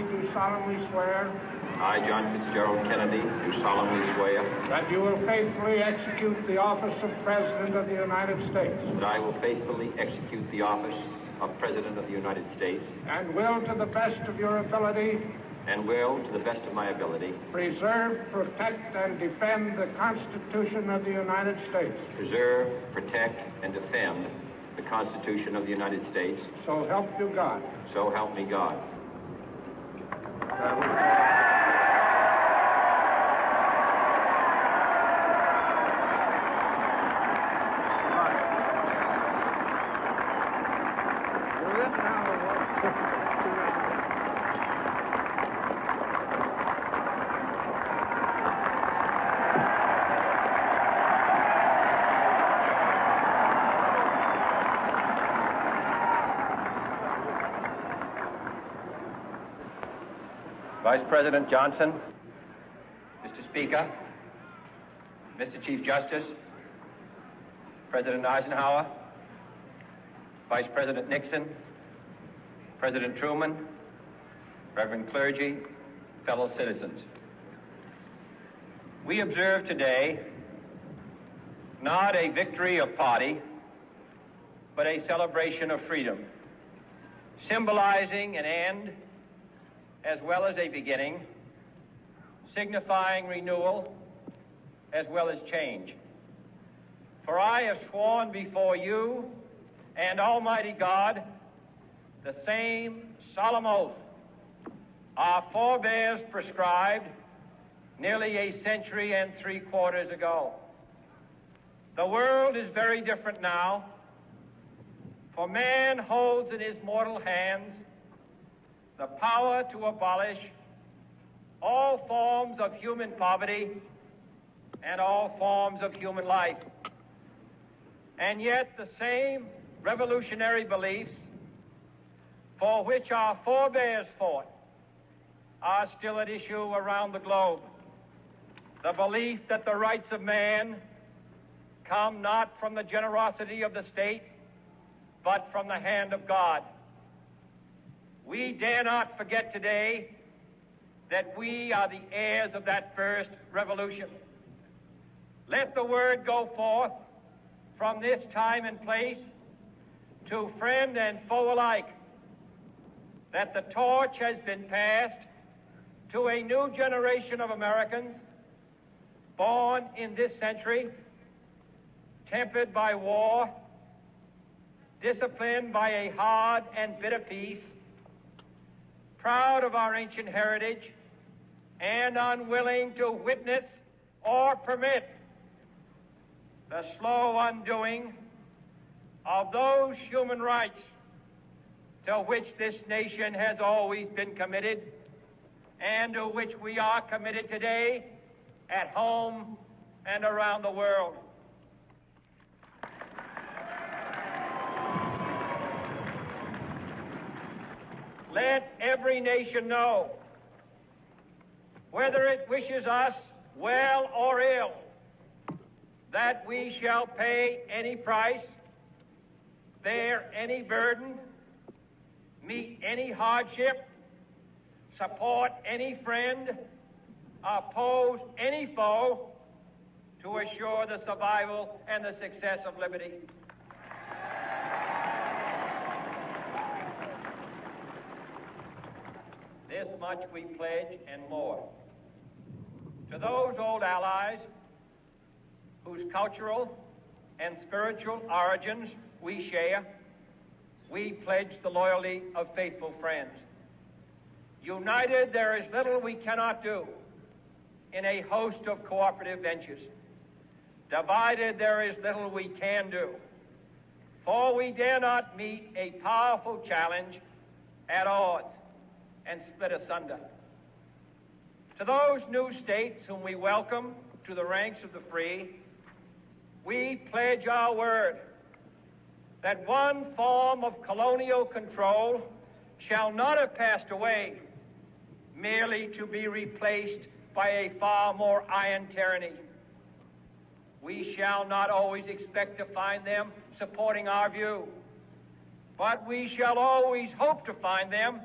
do solemnly swear I, John Fitzgerald Kennedy, do solemnly swear that you will faithfully execute the office of President of the United States that I will faithfully execute the office of President of the United States and will, to the best of your ability, and will, to the best of my ability, preserve, protect, and defend the Constitution of the United States. preserve, protect, and defend the Constitution of the United States. So help you God. So help me God. Vice President Johnson, Mr. Speaker, Mr. Chief Justice, President Eisenhower, Vice President Nixon, President Truman, Reverend clergy, fellow citizens. We observe today not a victory of party, but a celebration of freedom, symbolizing an end as well as a beginning, signifying renewal as well as change. For I have sworn before you and Almighty God the same solemn oath our forebears prescribed nearly a century and 3/4 ago. The world is very different now, for man holds in his mortal hands the power to abolish all forms of human poverty and all forms of human life. And yet the same revolutionary beliefs for which our forebears fought are still at issue around the globe. The belief that the rights of man come not from the generosity of the state, but from the hand of God. We dare not forget today that we are the heirs of that first revolution. Let the word go forth from this time and place to friend and foe alike that the torch has been passed to a new generation of Americans born in this century, tempered by war, disciplined by a hard and bitter peace, proud of our ancient heritage, and unwilling to witness or permit the slow undoing of those human rights to which this nation has always been committed and to which we are committed today at home and around the world. Let every nation know, whether it wishes us well or ill, that we shall pay any price, bear any burden, meet any hardship, support any friend, oppose any foe to assure the survival and the success of liberty. This much we pledge and more. To those old allies whose cultural and spiritual origins we share, we pledge the loyalty of faithful friends. United, there is little we cannot do in a host of cooperative ventures. Divided, there is little we can do, for we dare not meet a powerful challenge at odds and split asunder. To those new states whom we welcome to the ranks of the free, we pledge our word that one form of colonial control shall not have passed away merely to be replaced by a far more iron tyranny. We shall not always expect to find them supporting our view, but we shall always hope to find them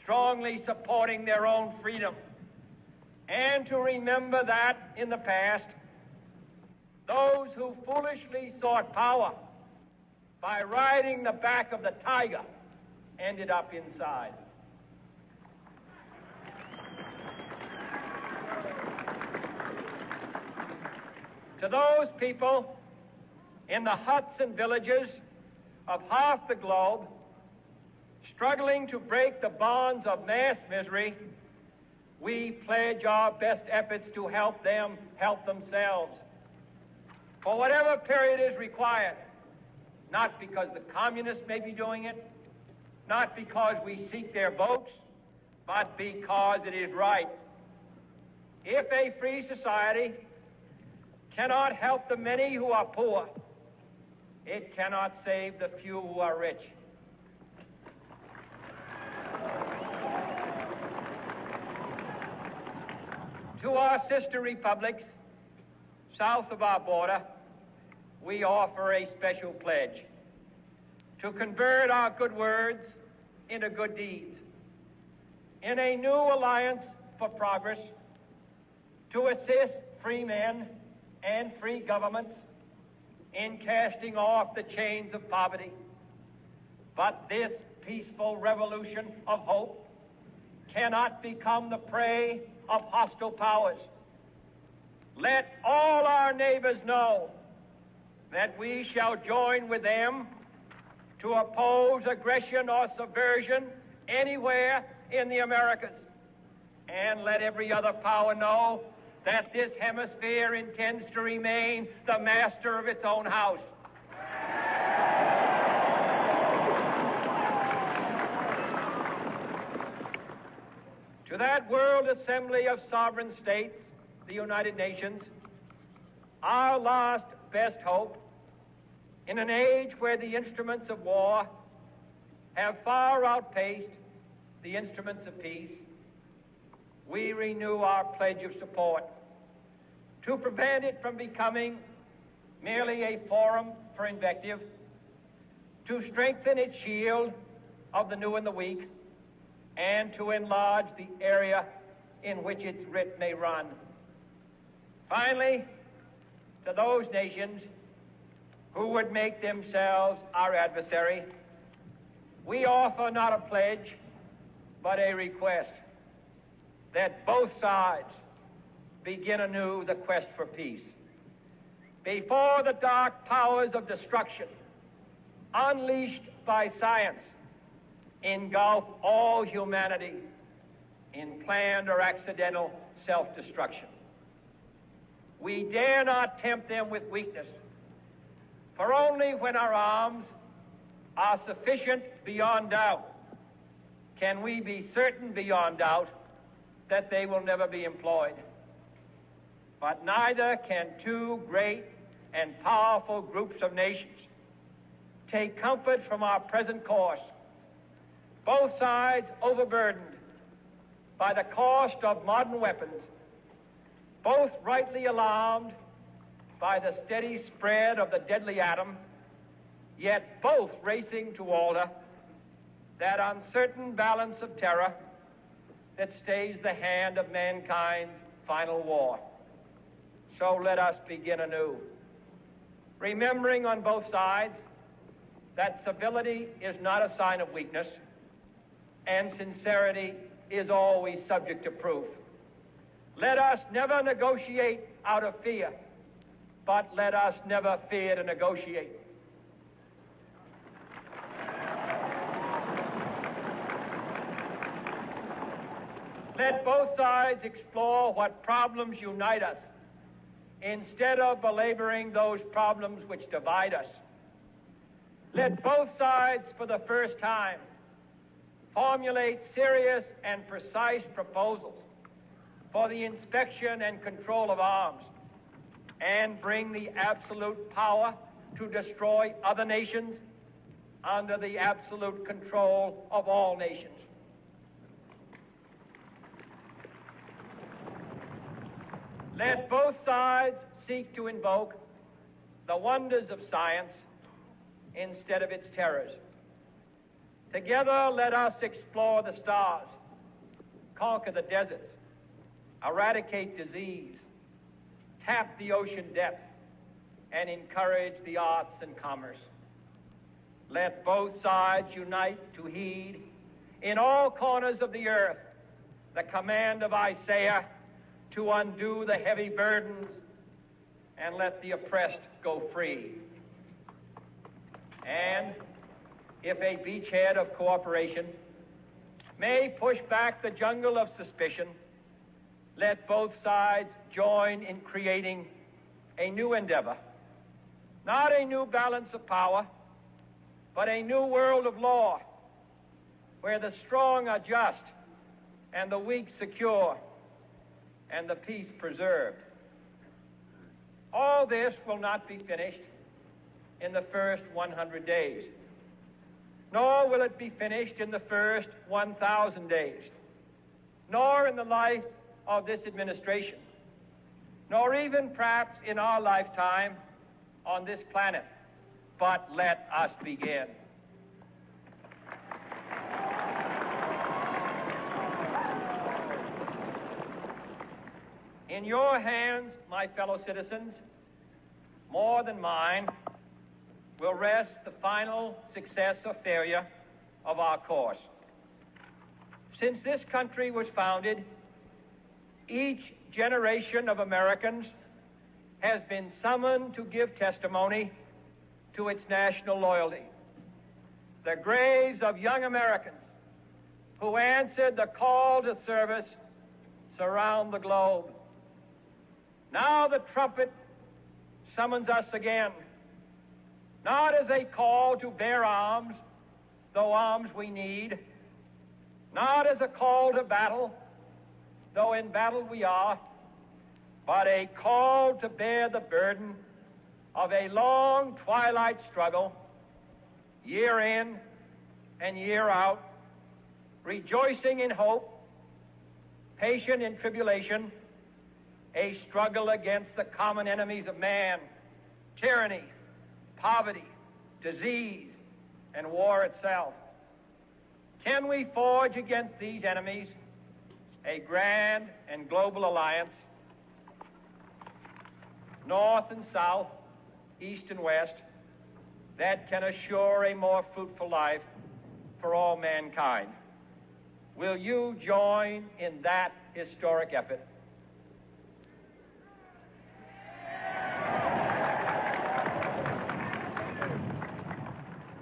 strongly supporting their own freedom, and to remember that in the past, those who foolishly sought power by riding the back of the tiger ended up inside. To those people in the huts and villages of half the globe struggling to break the bonds of mass misery, we pledge our best efforts to help them help themselves for whatever period is required, not because the communists may be doing it, not because we seek their votes, but because it is right. If a free society cannot help the many who are poor, it cannot save the few who are rich. To our sister republics south of our border, we offer a special pledge to convert our good words into good deeds, in a new alliance for progress, to assist free men and free governments in casting off the chains of poverty. But this peaceful revolution of hope cannot become the prey of hostile powers. Let all our neighbors know that we shall join with them to oppose aggression or subversion anywhere in the Americas. And let every other power know that this hemisphere intends to remain the master of its own house. To that World Assembly of Sovereign States, the United Nations, our last best hope, in an age where the instruments of war have far outpaced the instruments of peace, we renew our pledge of support to prevent it from becoming merely a forum for invective, to strengthen its shield of the new and the weak, and to enlarge the area in which its writ may run. Finally, to those nations who would make themselves our adversary, we offer not a pledge, but a request that both sides begin anew the quest for peace. Before the dark powers of destruction, unleashed by science, engulf all humanity in planned or accidental self-destruction. We dare not tempt them with weakness, for only when our arms are sufficient beyond doubt can we be certain beyond doubt that they will never be employed. But neither can two great and powerful groups of nations take comfort from our present course, both sides overburdened by the cost of modern weapons, both rightly alarmed by the steady spread of the deadly atom, yet both racing to alter that uncertain balance of terror that stays the hand of mankind's final war. So let us begin anew, remembering on both sides that civility is not a sign of weakness, and sincerity is always subject to proof. Let us never negotiate out of fear, but let us never fear to negotiate. Let both sides explore what problems unite us, instead of belaboring those problems which divide us. Let both sides, for the first time, formulate serious and precise proposals for the inspection and control of arms, and bring the absolute power to destroy other nations under the absolute control of all nations. Let both sides seek to invoke the wonders of science instead of its terrors. Together, let us explore the stars conquer the deserts, eradicate disease, tap the ocean depths, and encourage the arts and commerce. Let both sides unite to heed in all corners of the earth the command of Isaiah to undo the heavy burdens and let the oppressed go free. And if a beachhead of cooperation may push back the jungle of suspicion, let both sides join in creating a new endeavor, not a new balance of power, but a new world of law where the strong are just and the weak secure and the peace preserved. All this will not be finished in the first 100 days, nor will it be finished in the first 1,000 days, nor in the life of this administration, nor even perhaps in our lifetime on this planet. But let us begin. In your hands, my fellow citizens, more than mine, will rest the final success or failure of our course. Since this country was founded, each generation of Americans has been summoned to give testimony to its national loyalty. The graves of young Americans who answered the call to service surround the globe. Now the trumpet summons us again, not as a call to bear arms, though arms we need, not as a call to battle, though in battle we are, but a call to bear the burden of a long twilight struggle, year in and year out, rejoicing in hope, patient in tribulation, a struggle against the common enemies of man, tyranny, poverty, disease, and war itself. Can we forge against these enemies a grand and global alliance, North and South, East and West, that can assure a more fruitful life for all mankind? Will you join in that historic effort?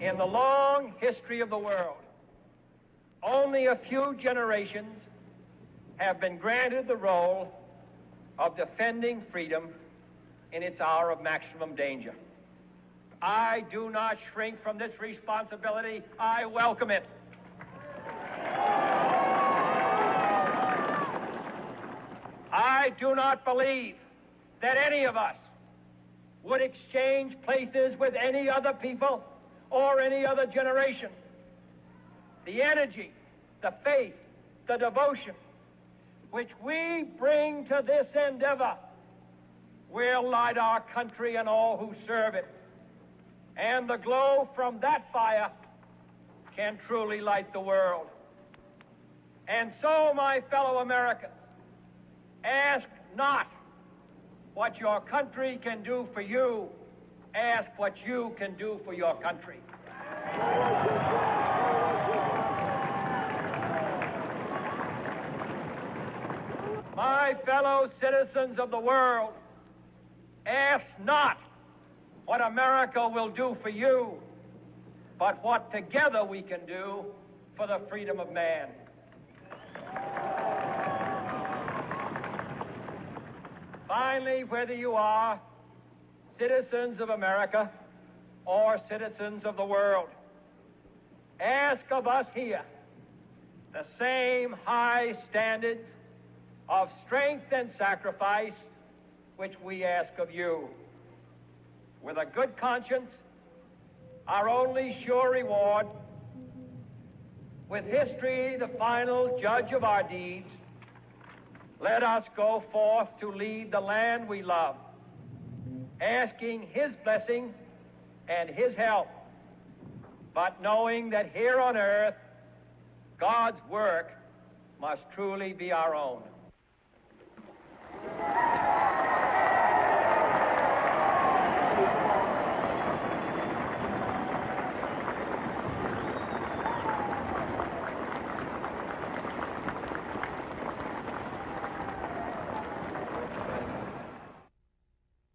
In the long history of the world, only a few generations have been granted the role of defending freedom in its hour of maximum danger. I do not shrink from this responsibility. I welcome it. I do not believe that any of us would exchange places with any other people or any other generation. The energy, the faith, the devotion which we bring to this endeavor will light our country and all who serve it. And the glow from that fire can truly light the world. And so, my fellow Americans, ask not what your country can do for you. Ask what you can do for your country. My fellow citizens of the world, ask not what America will do for you, but what together we can do for the freedom of man. Finally, whether you are citizens of America or citizens of the world, ask of us here the same high standards of strength and sacrifice which we ask of you. With a good conscience, our only sure reward, with history the final judge of our deeds, let us go forth to lead the land we love, asking his blessing and his help, but knowing that here on earth, God's work must truly be our own.